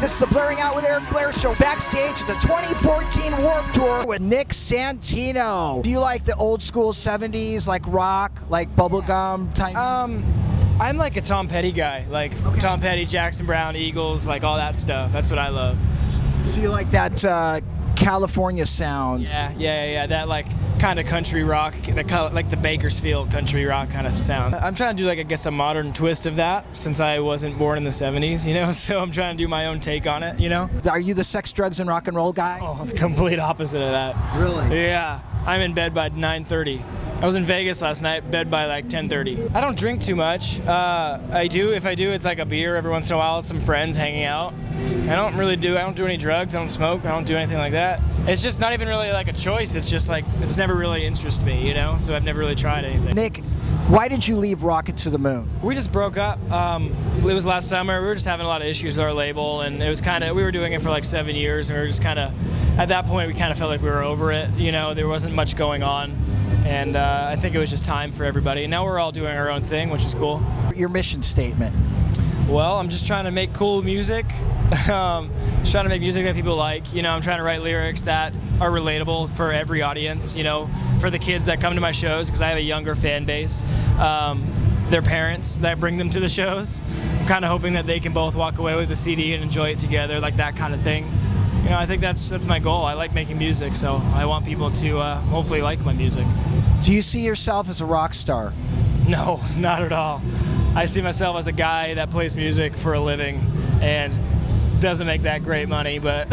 This is the Blairing Out with Eric Blair show, backstage at the 2014 Warped Tour with Nick Santino. Do you like the old school 70s, like rock, like bubblegum type? I'm like a Tom Petty guy, like Tom Petty, Jackson Browne, Eagles, like all that stuff. That's what I love. So you like that California sound? Yeah. That like kind of country rock, like the Bakersfield country rock kind of sound. I'm trying to do like, I guess, a modern twist of that since I wasn't born in the 70s, you know, so I'm trying to do my own take on it, you know. Are you the sex, drugs, and rock and roll guy? Oh, the complete opposite of that. Really? Yeah. I'm in bed by 9:30. I was in Vegas last night, bed by like 10:30. I don't drink too much. If I do, it's like a beer every once in a while with some friends hanging out. I don't do any drugs, I don't smoke, I don't do anything like that. It's just not even really like a choice, it's just like, it's never really interested me, you know, so I've never really tried anything. Nick, why did you leave Rocket to the Moon? We just broke up. It was last summer. We were just having a lot of issues with our label, and it was we were doing it for like 7 years, and we were just at that point, we kind of felt like we were over it, you know, there wasn't much going on. And I think it was just time for everybody. And now we're all doing our own thing, which is cool. Your mission statement? Well, I'm just trying to make cool music. Just trying to make music that people like. You know, I'm trying to write lyrics that are relatable for every audience, you know, for the kids that come to my shows, because I have a younger fan base. Their parents that bring them to the shows. I'm kind of hoping that they can both walk away with a CD and enjoy it together, like that kind of thing. You know, I think that's my goal. I like making music, so I want people to hopefully like my music. Do you see yourself as a rock star? No, not at all. I see myself as a guy that plays music for a living and doesn't make that great money, but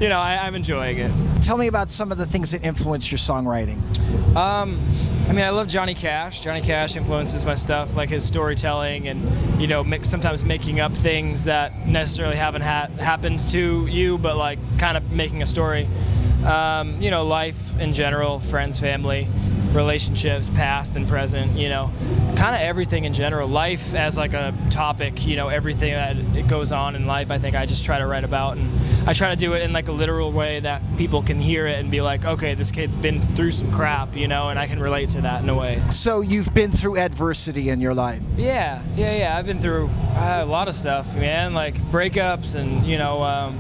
you know, I'm enjoying it. Tell me about some of the things that influence your songwriting. I mean, I love Johnny Cash. Johnny Cash influences my stuff, like his storytelling and, you know, sometimes making up things that necessarily haven't happened to you, but like kind of making a story. You know, life in general, friends, family, relationships, past and present, you know, kind of everything in general. Life as like a topic, you know, everything that it goes on in life, I think I just try to write about, and I try to do it in like a literal way that people can hear it and be like, okay, this kid's been through some crap, you know, and I can relate to that in a way. So you've been through adversity in your life? Yeah. I've been through a lot of stuff, man, like breakups and, you know,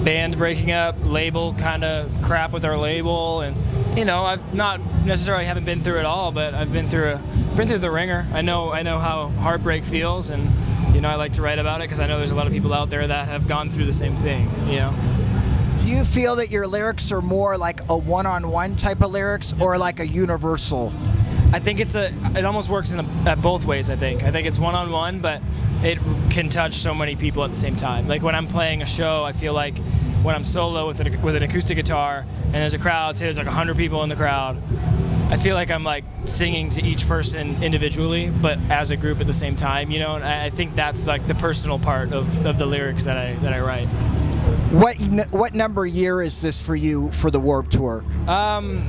band breaking up, label kind of crap with our label, and you know, I've not necessarily haven't been through it all, but I've been through the ringer. I know how heartbreak feels, and you know, I like to write about it because I know there's a lot of people out there that have gone through the same thing, you know. Do you feel that your lyrics are more like a one-on-one type of lyrics or like a universal? I think it almost works at both ways. I think it's one-on-one, but it can touch so many people at the same time. Like when I'm playing a show, I feel like when I'm solo with an acoustic guitar and there's a crowd, say there's like 100 people in the crowd, I feel like I'm like singing to each person individually, but as a group at the same time, you know. And I think that's like the personal part of the lyrics that I write. What number year is this for you for the Warped Tour?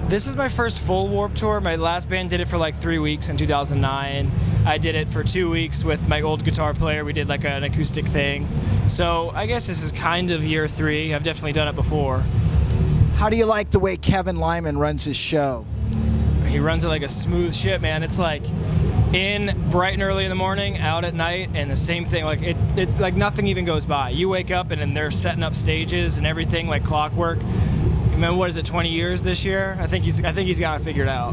This is my first full Warped Tour. My last band did it for like 3 weeks in 2009. I did it for 2 weeks with my old guitar player. We did like an acoustic thing. So I guess this is kind of year 3. I've definitely done it before. How do you like the way Kevin Lyman runs his show? He runs it like a smooth shit, man. It's like in bright and early in the morning, out at night, and the same thing. Like it like nothing even goes by. You wake up and then they're setting up stages and everything like clockwork. I mean, what is it, 20 years this year? I think he's got it figured out.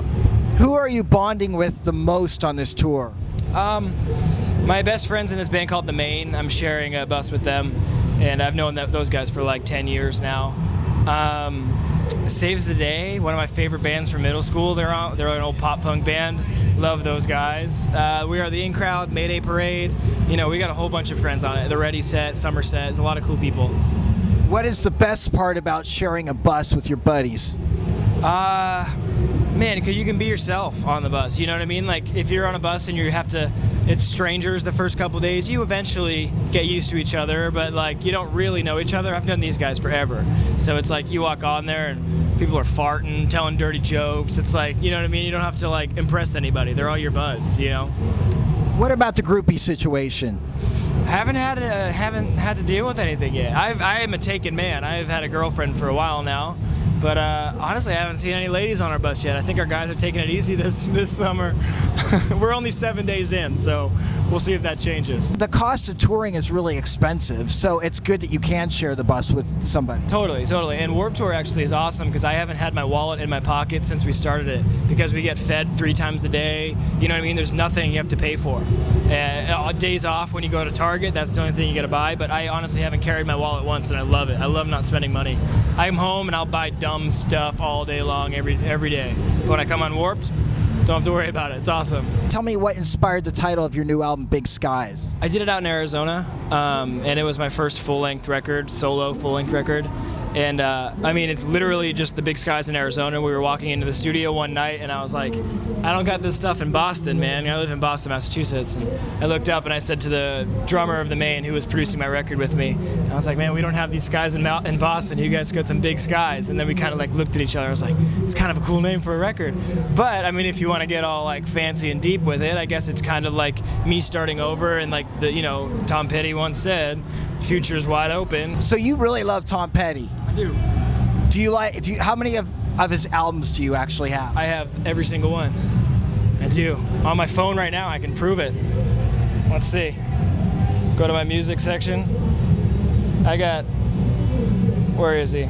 Who are you bonding with the most on this tour? My best friends in this band called The Main. I'm sharing a bus with them, and I've known those guys for like 10 years now. Saves the Day, one of my favorite bands from middle school. They're an old pop punk band. Love those guys. We are the In Crowd, Mayday Parade. You know, we got a whole bunch of friends on it. The Ready Set, Summerset. There's a lot of cool people. What is the best part about sharing a bus with your buddies? Man, because you can be yourself on the bus. You know what I mean? Like if you're on a bus and it's strangers the first couple days, you eventually get used to each other, but like you don't really know each other. I've known these guys forever. So it's like you walk on there and people are farting, telling dirty jokes. It's like, you know what I mean? You don't have to like impress anybody. They're all your buds, you know? What about the groupie situation? Haven't had to deal with anything yet. I am a taken man. I've had a girlfriend for a while now. But honestly, I haven't seen any ladies on our bus yet. I think our guys are taking it easy this summer. We're only 7 days in, so we'll see if that changes. The cost of touring is really expensive, so it's good that you can share the bus with somebody. Totally. And Warped Tour actually is awesome because I haven't had my wallet in my pocket since we started it, because we get fed 3 times a day. You know what I mean? There's nothing you have to pay for. Days off when you go to Target, that's the only thing you got to buy. But I honestly haven't carried my wallet once, and I love it. I love not spending money. I'm home and I'll buy dumb stuff all day long, every day. But when I come on Warped, don't have to worry about it. It's awesome. Tell me what inspired the title of your new album, Big Skies. I did it out in Arizona, and it was my first full-length record, solo full-length record. And I mean, it's literally just the big skies in Arizona. We were walking into the studio one night, and I was like, I don't got this stuff in Boston, man. I live in Boston, Massachusetts. And I looked up and I said to the drummer of the Maine who was producing my record with me, I was like, man, we don't have these skies in Boston. You guys got some big skies. And then we kind of like looked at each other. I was like, it's kind of a cool name for a record. But I mean, if you want to get all like fancy and deep with it, I guess it's kind of like me starting over, and like Tom Petty once said, future's wide open. So you really love Tom Petty. I do. How many of his albums do you actually have? I have every single one. I do. On my phone right now, I can prove it. Let's see. Go to my music section. I got, where is he?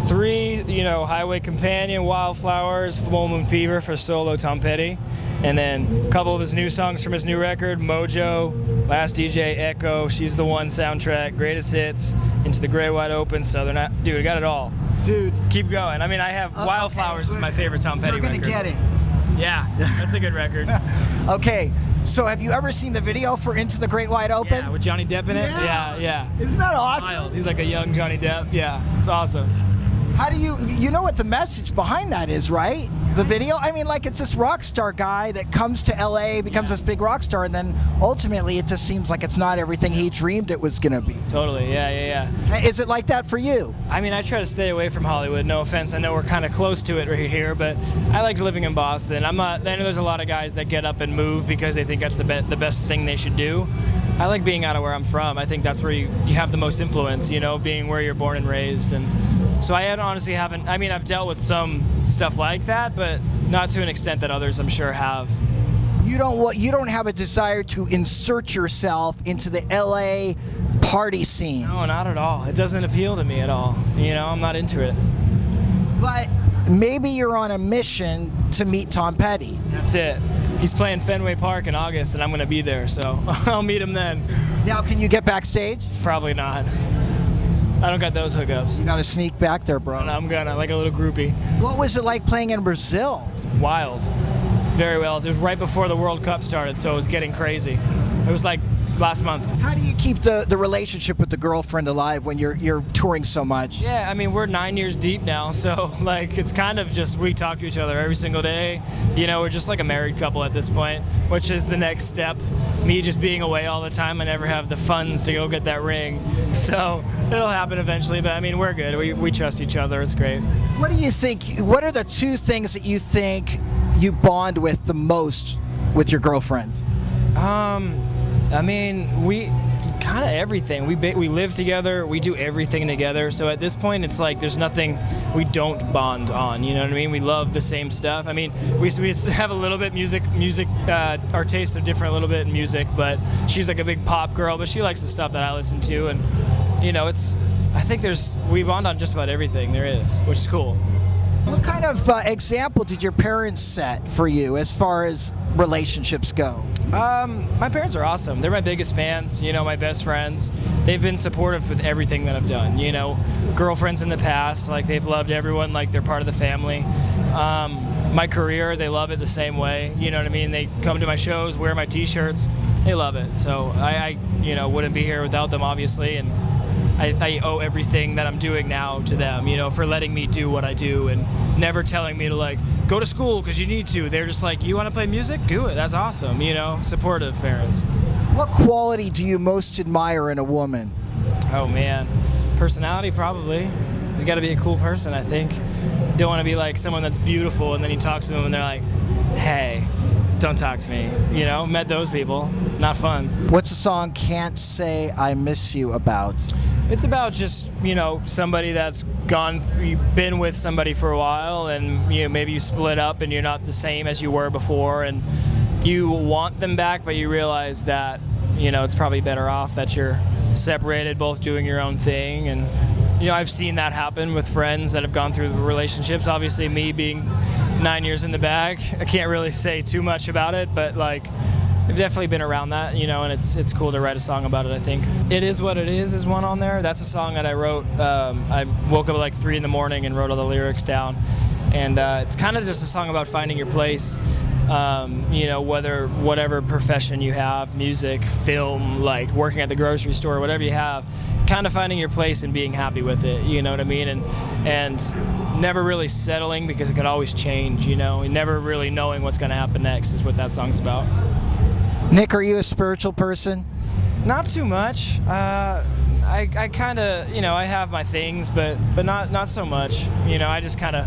3, Highway Companion, Wildflowers, Full Moon Fever for solo Tom Petty. And then a couple of his new songs from his new record, Mojo, Last DJ, Echo, She's the One soundtrack, Greatest Hits, Into the Gray Wide Open, Southern. Dude, I got it all. Dude. Keep going. I mean, I have Wildflowers is my favorite Tom Petty record. We're gonna get it. Yeah, that's a good record. Okay, so have you ever seen the video for Into the Great Wide Open? Yeah, with Johnny Depp in it? Yeah. Isn't that awesome? Wild. He's like a young Johnny Depp. Yeah, it's awesome. How do you know what the message behind that is, right? The video? I mean, like, it's this rock star guy that comes to LA, becomes this big rock star, and then ultimately it just seems like it's not everything he dreamed it was gonna be. Totally, yeah. Is it like that for you? I mean, I try to stay away from Hollywood, no offense. I know we're kind of close to it right here, but I liked living in Boston. I know there's a lot of guys that get up and move because they think that's the best thing they should do. I like being out of where I'm from. I think that's where you have the most influence, being where you're born and raised. And so I honestly haven't, I mean, I've dealt with some stuff like that, but not to an extent that others, I'm sure, have. You don't have a desire to insert yourself into the LA party scene. No, not at all. It doesn't appeal to me at all. I'm not into it. But maybe you're on a mission to meet Tom Petty. That's it. He's playing Fenway Park in August, and I'm going to be there, so I'll meet him then. Now, can you get backstage? Probably not. I don't got those hookups. You got to sneak back there, bro. And I'm gonna, like a little groupie. What was it like playing in Brazil? It's wild. Very well. It was right before the World Cup started, so it was getting crazy. It was like last month. How do you keep the relationship with the girlfriend alive when you're touring so much? Yeah, I mean, we're 9 years deep now, so like it's kind of just we talk to each other every single day. We're just like a married couple at this point, which is the next step. Me just being away all the time, I never have the funds to go get that ring. So it'll happen eventually, but I mean, we're good. We trust each other. It's great. What do you think? What are the 2 things that you think you bond with the most with your girlfriend? I mean, we kind of everything. We live together. We do everything together. So at this point, it's like there's nothing we don't bond on. You know what I mean? We love the same stuff. I mean, we have a little bit music. Our tastes are different a little bit in music, but she's like a big pop girl, but she likes the stuff that I listen to, and I think we bond on just about everything there is, which is cool. What kind of example did your parents set for you as far as relationships go? My parents are awesome. They're my biggest fans, my best friends. They've been supportive with everything that I've done, girlfriends in the past, like they've loved everyone like they're part of the family. My career, they love it the same way, you know what I mean? They come to my shows, wear my t-shirts, they love it. So I wouldn't be here without them, obviously, and I owe everything that I'm doing now to them, for letting me do what I do and never telling me to like go to school because you need to. They're just like, you want to play music? Do it. That's awesome. Supportive parents. What quality do you most admire in a woman? Oh man, personality probably. You got to be a cool person, I think. Don't want to be like someone that's beautiful and then you talk to them and they're like, hey, don't talk to me. You know, met those people. Not fun. What's the song Can't Say I Miss You about? It's about just, you know, somebody that's you've been with somebody for a while, and you know, maybe you split up and you're not the same as you were before, and you want them back, but you realize that, you know, it's probably better off that you're separated, both doing your own thing. And you know, I've seen that happen with friends that have gone through relationships. Obviously, me being 9 years in the bag, I can't really say too much about it, but like, I've definitely been around that, you know, and it's cool to write a song about it, I think. It Is What It Is one on there. That's a song that I wrote. I woke up at like 3 in the morning and wrote all the lyrics down. And it's kind of just a song about finding your place. You know, whatever profession you have, music, film, like working at the grocery store, whatever you have, kind of finding your place and being happy with it, you know what I mean? And never really settling, because it could always change, you know, and never really knowing what's going to happen next is what that song's about. Nick, are you a spiritual person? Not too much. I kind of, you know, I have my things, but not so much. You know, I just kind of,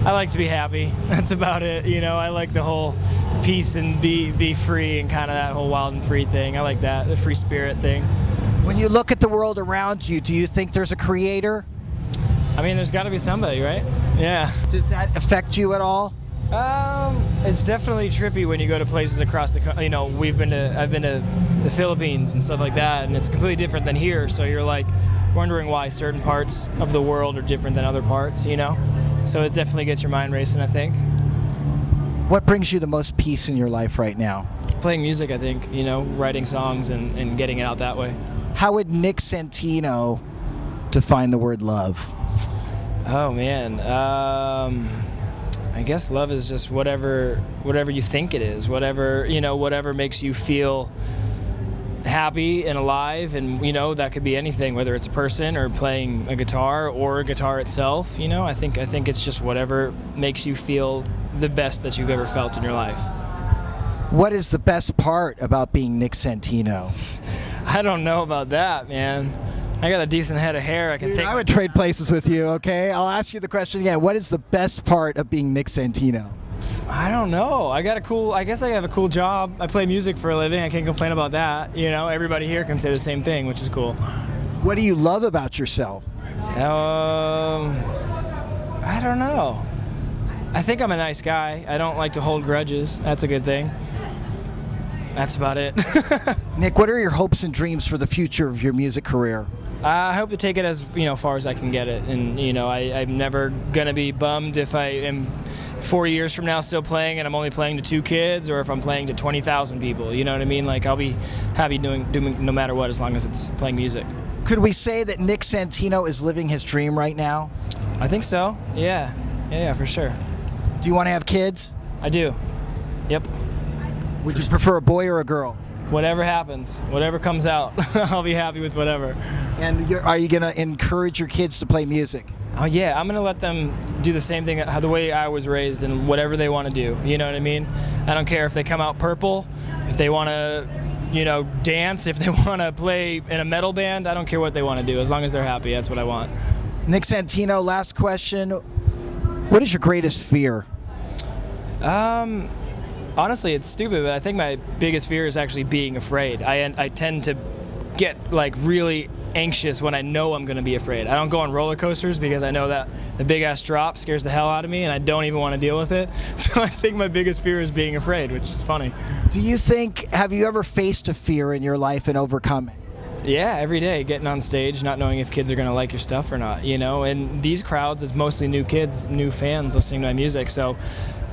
I like to be happy. That's about it. You know, I like the whole peace and be free and kind of that whole wild and free thing. I like that, the free spirit thing. When you look at the world around you, do you think there's a creator? I mean, there's got to be somebody, right? Yeah. Does that affect you at all? It's definitely trippy when you go to places across the country. You know, I've been to the Philippines and stuff like that, and it's completely different than here. So you're like wondering why certain parts of the world are different than other parts, you know? So it definitely gets your mind racing, I think. What brings you the most peace in your life right now? Playing music, I think, you know, writing songs and getting it out that way. How would Nick Santino define the word love? Oh, man. I guess love is just whatever you think it is, whatever makes you feel happy and alive, and you know, that could be anything, whether it's a person or playing a guitar or a guitar itself. You know, I think it's just whatever makes you feel the best that you've ever felt in your life. What is the best part about being Nick Santino? I don't know about that, man. I got a decent head of hair. I would trade places with you, okay? I'll ask you the question again. What is the best part of being Nick Santino? I don't know. I guess I have a cool job. I play music for a living. I can't complain about that. You know, everybody here can say the same thing, which is cool. What do you love about yourself? I don't know. I think I'm a nice guy. I don't like to hold grudges. That's a good thing. That's about it. Nick, what are your hopes and dreams for the future of your music career? I hope to take it as far as I can get it, and I'm never gonna be bummed if I am 4 years from now still playing and I'm only playing to 2 kids, or if I'm playing to 20,000 people. You know what I mean? Like, I'll be happy doing no matter what, as long as it's playing music. Could we say that Nick Santino is living his dream right now? I think so. Yeah, for sure. Do you want to have kids? I do. Yep. Would you prefer a boy or a girl? Whatever happens, whatever comes out, I'll be happy with whatever. And are you going to encourage your kids to play music? Oh yeah, I'm going to let them do the same thing, the way I was raised, and whatever they want to do. You know what I mean? I don't care if they come out purple, if they want to, dance, if they want to play in a metal band. I don't care what they want to do, as long as they're happy. That's what I want. Nick Santino, last question. What is your greatest fear? Honestly, it's stupid, but I think my biggest fear is actually being afraid. I tend to get really anxious when I know I'm going to be afraid. I don't go on roller coasters because I know that the big ass drop scares the hell out of me, and I don't even want to deal with it. So I think my biggest fear is being afraid, which is funny. Have you ever faced a fear in your life and overcome it? Yeah, every day, getting on stage, not knowing if kids are going to like your stuff or not, and these crowds, it's mostly new kids, new fans listening to my music, so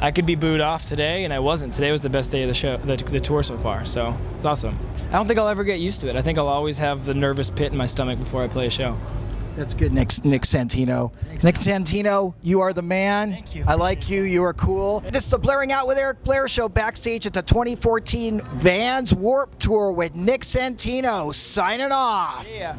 I could be booed off today, and I wasn't. Today was the best day of the show, the tour so far, so it's awesome. I don't think I'll ever get used to it. I think I'll always have the nervous pit in my stomach before I play a show. That's good, Nick Santino. Nick Santino, you are the man. Thank you. I like you. You are cool. This is the Blairing Out with Eric Blair show, backstage at the 2014 Vans Warped Tour with Nick Santino, signing off. Yeah.